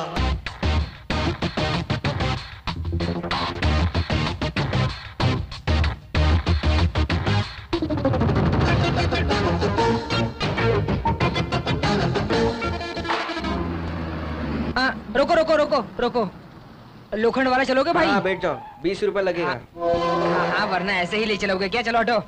रोको रोको रोको रोको, लोखंड वाला चलोगे भाई? हाँ बैठ जाओ, 20 रुपए लगेगा। हाँ, हाँ वरना ऐसे ही ले चलोगे क्या? चलो हटो।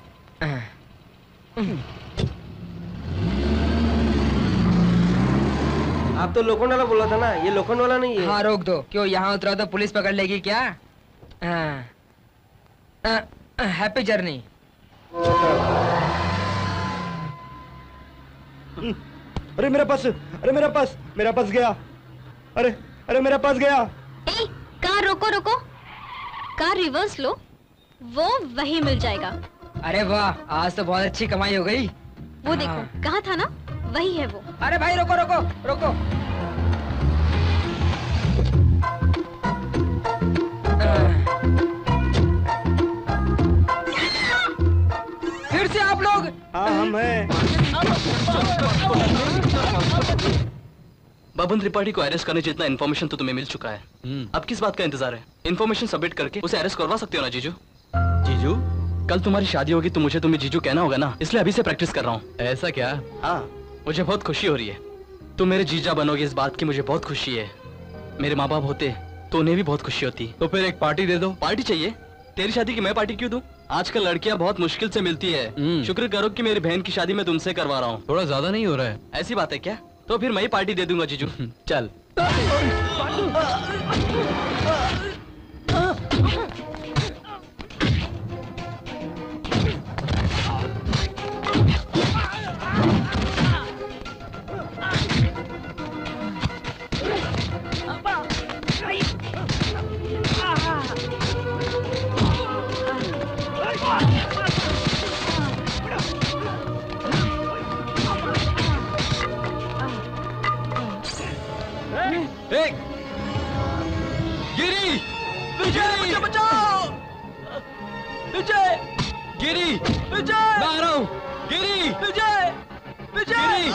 आप तो लोखंड वाला बोला था ना, ये लोखंड वाला नहीं है। हाँ रोक दो, क्यों यहाँ उतरा तो पुलिस पकड़ लेगी क्या? Happy journey. अरे मेरा पर्स, अरे मेरा पर्स, मेरा पर्स गया। अरे अरे मेरा पर्स गया। ए, कार रोको रोको, कार रिवर्स लो, वो वही मिल जाएगा। अरे वाह, आज तो बहुत अच्छी कमाई हो गई। वो देखो, कहा था ना, वही है वो। अरे भाई रोको रोको रोको। फिर से आप लोग? हाँ हम हैं। बबन त्रिपाठी को अरेस्ट करने जितना इन्फॉर्मेशन तो तुम्हें मिल चुका है, अब किस बात का इंतजार है? इन्फॉर्मेशन सबमिट करके उसे अरेस्ट करवा सकते हो ना जीजू? जीजू, कल तुम्हारी शादी होगी तो मुझे तुम्हें जीजू कहना होगा ना, इसलिए अभी से प्रैक्टिस कर रहा हूँ। ऐसा क्या? हाँ, मुझे बहुत खुशी हो रही है। तुम मेरे जीजा बनोगे इस बात की मुझे बहुत खुशी है। मेरे माँ बाप होते तो उन्हें भी बहुत खुशी होती। तो फिर एक पार्टी दे दो। पार्टी चाहिए? तेरी शादी की मैं पार्टी क्यों दूं? आजकल लड़कियां बहुत मुश्किल से मिलती है। शुक्र करो कि मेरी बहन की शादी मैं तुमसे करवा रहा हूँ। थोड़ा ज्यादा नहीं हो रहा है? ऐसी बात है क्या? तो फिर मैं ही पार्टी दे दूंगा जीजू। चल। गिरी! विजय! बचाओ! विजय! गिरी! विजय! मैं आ रहा हूँ! गिरी! विजय! विजय!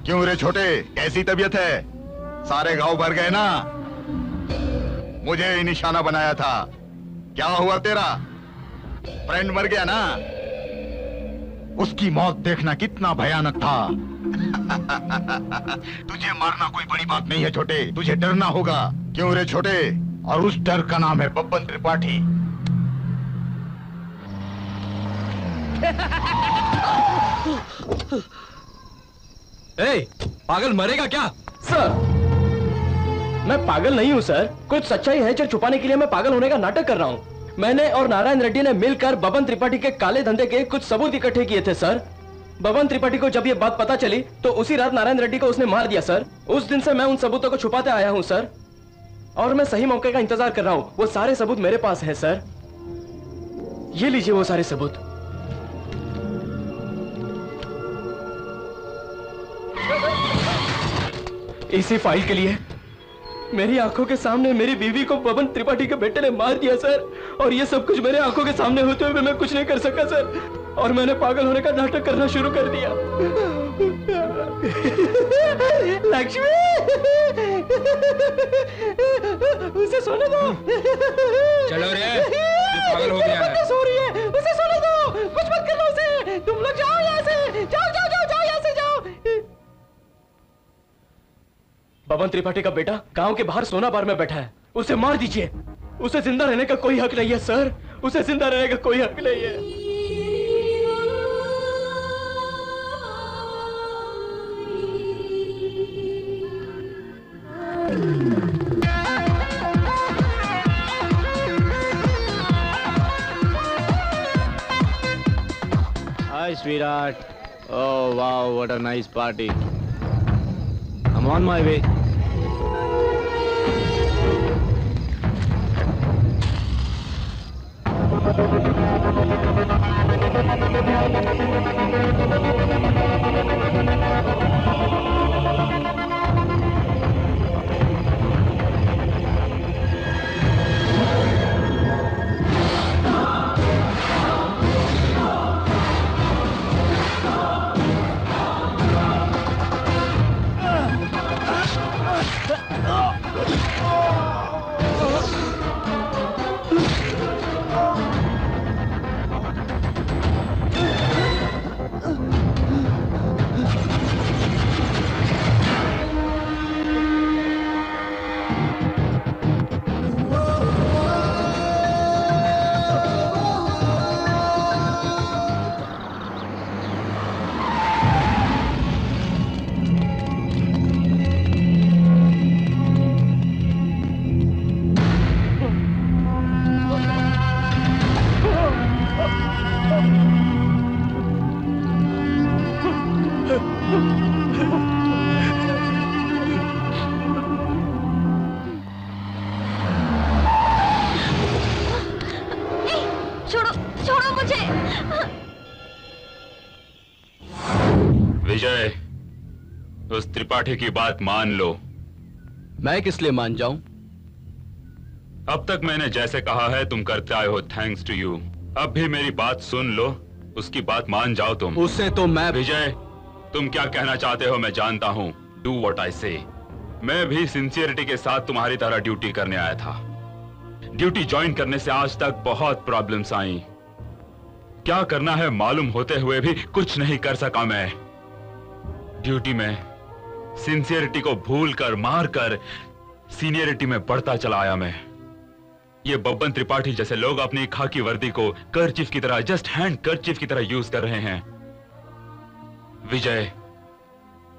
क्यों रे छोटे, कैसी तबीयत है? सारे गांव भर गए ना? मुझे ही निशाना बनाया था। क्या हुआ तेरा? फ्रेंड मर गया ना? उसकी मौत देखना कितना भयानक था। तुझे मारना कोई बड़ी बात नहीं है छोटे, तुझे डरना होगा। क्यों रे छोटे? और उस डर का नाम है बब्बन त्रिपाठी। ए, पागल मरेगा क्या? सर, मैं पागल नहीं हूँ सर। कुछ सच्चाई है जो छुपाने के लिए मैं पागल होने का नाटक कर रहा हूँ। मैंने और नारायण रेड्डी ने मिलकर बबन त्रिपाठी के काले धंधे के कुछ सबूत इकट्ठे किए थे सर। बबन त्रिपाठी को जब ये बात पता चली तो उसी रात नारायण रेड्डी को उसने मार दिया सर। उस दिन से मैं उन सबूतों को छुपाते आया हूँ सर, और मैं सही मौके का इंतजार कर रहा हूँ। वो सारे सबूत मेरे पास है सर। ये लीजिए वो सारे सबूत। इसी फाइल के लिए मेरी आंखों के सामने मेरी बीवी को बबन त्रिपाठी के बेटे ने मार दिया सर, और ये सब कुछ मेरे आंखों के सामने होते हुए मैं कुछ नहीं कर सका सर, और मैंने पागल होने का नाटक करना शुरू कर दिया। लक्ष्मी, उसे सोने दो। चलो रे, ये पागल हो गया है। सो रही है, उसे सोने दो। कुछ मत करना उसे। तुम लोग जाओ यहाँ से, जाओ जाओ जाओ जाओ यहाँ से जाओ। बबन त्रिपाठी का बेटा गांव के बाहर सोना बार में बैठा है, उसे मार दीजिए। उसे जिंदा रहने का कोई हक नहीं है सर, उसे जिंदा रहने का कोई हक नहीं है। Hi, sweetheart. Oh, wow, what a nice party. I'm on my way. विजय, उस त्रिपाठी की बात मान लो। मैं किस लिए मान जाऊं? अब तक मैंने जैसे कहा है तुम करते आए हो, थैंक्स टू यू। अब भी मेरी बात सुन लो, उसकी बात मान जाओ तुम। उससे तो मैं... विजय, तुम क्या कहना चाहते हो मैं जानता हूं। डू व्हाट आई से। मैं भी सिंसियरिटी के साथ तुम्हारी तरह ड्यूटी करने आया था। ड्यूटी ज्वाइन करने से आज तक बहुत प्रॉब्लम्स आई। क्या करना है मालूम होते हुए भी कुछ नहीं कर सका मैं। ड्यूटी में सिंसियरिटी को भूलकर, मारकर सीनियरिटी में बढ़ता चला आया मैं। ये बब्बन त्रिपाठी जैसे लोग अपनी खाकी वर्दी को कर्चिफ की तरह, जस्ट हैंड कर्चिफ की तरह यूज कर रहे हैं। विजय,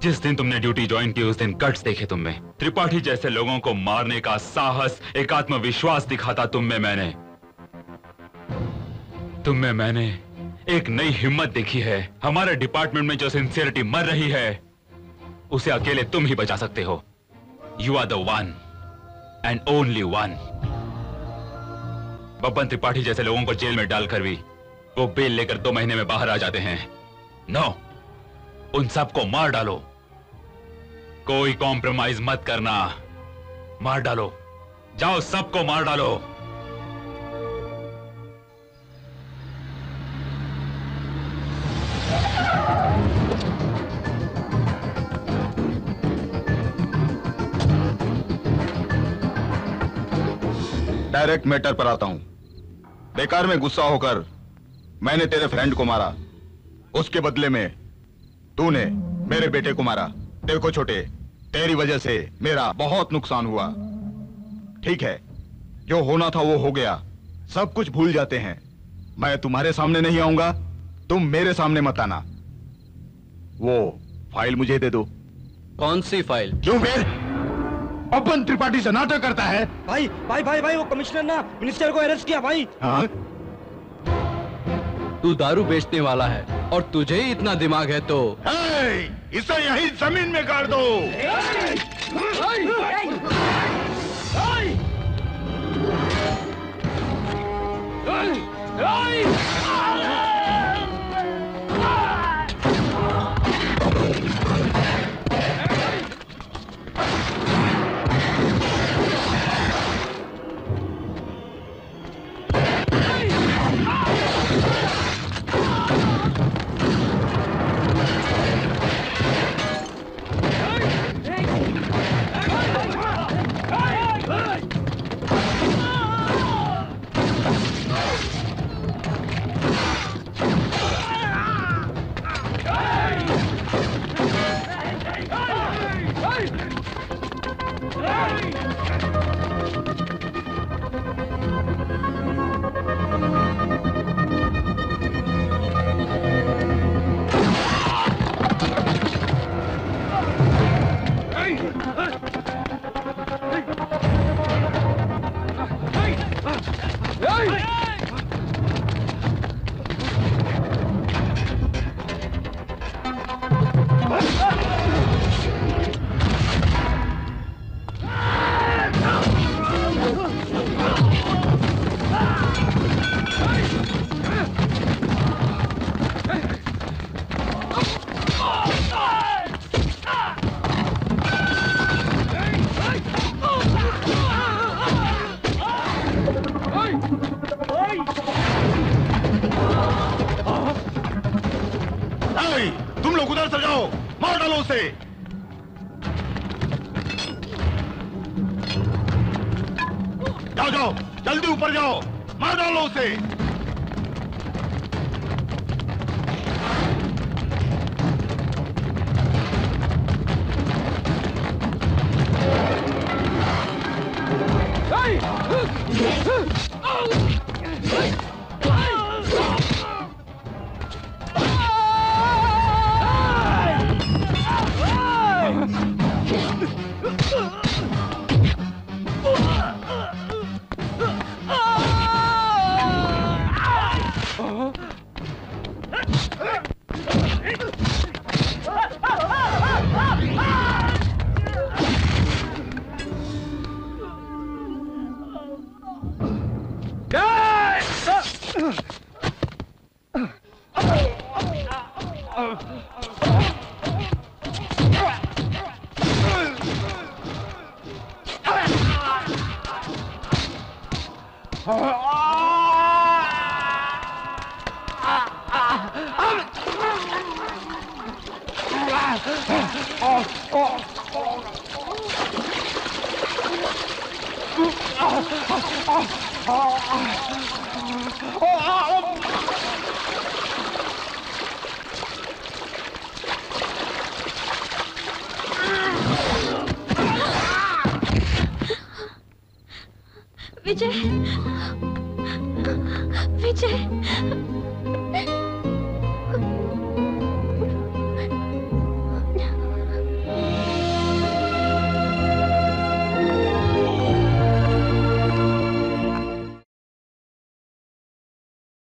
जिस दिन तुमने ड्यूटी ज्वाइन की उस दिन गट्स देखे तुम में। त्रिपाठी जैसे लोगों को मारने का साहस, एक आत्मविश्वास दिखाता तुम में मैंने। तुम में मैंने एक नई हिम्मत देखी है। हमारे डिपार्टमेंट में जो सिंसियरिटी मर रही है उसे अकेले तुम ही बचा सकते हो। You are the one. And only one. Babban Tripathi जैसे लोगों को जेल में डालकर भी वो बेल लेकर 2 महीने में बाहर आ जाते हैं। नो, उन सबको मार डालो। कोई कॉम्प्रोमाइज मत करना, मार डालो। जाओ, सबको मार डालो। डायरेक्ट मैटर पर आता हूं। बेकार में गुस्सा होकर मैंने तेरे फ्रेंड को मारा, उसके बदले में तूने मेरे बेटे को मारा। देखो छोटे, तेरी वजह से मेरा बहुत नुकसान हुआ। ठीक है, जो होना था वो हो गया, सब कुछ भूल जाते हैं। मैं तुम्हारे सामने नहीं आऊंगा, तुम मेरे सामने मत आना। वो फाइल मुझे दे दो। कौन सी फाइल? क्यों बे? बब्बन त्रिपाठी से नाटक करता है। भाई भाई भाई भाई, वो कमिश्नर ना मिनिस्टर को अरेस्ट किया भाई। हाँ? तू दारू बेचने वाला है और तुझे ही इतना दिमाग है तो इसे यहीं जमीन में गाड़ दो। तुम लोग उधर से जाओ, मार डालो उसे। जाओ जाओ, जल्दी ऊपर जाओ, मार डालो उसे। विजय, विजय।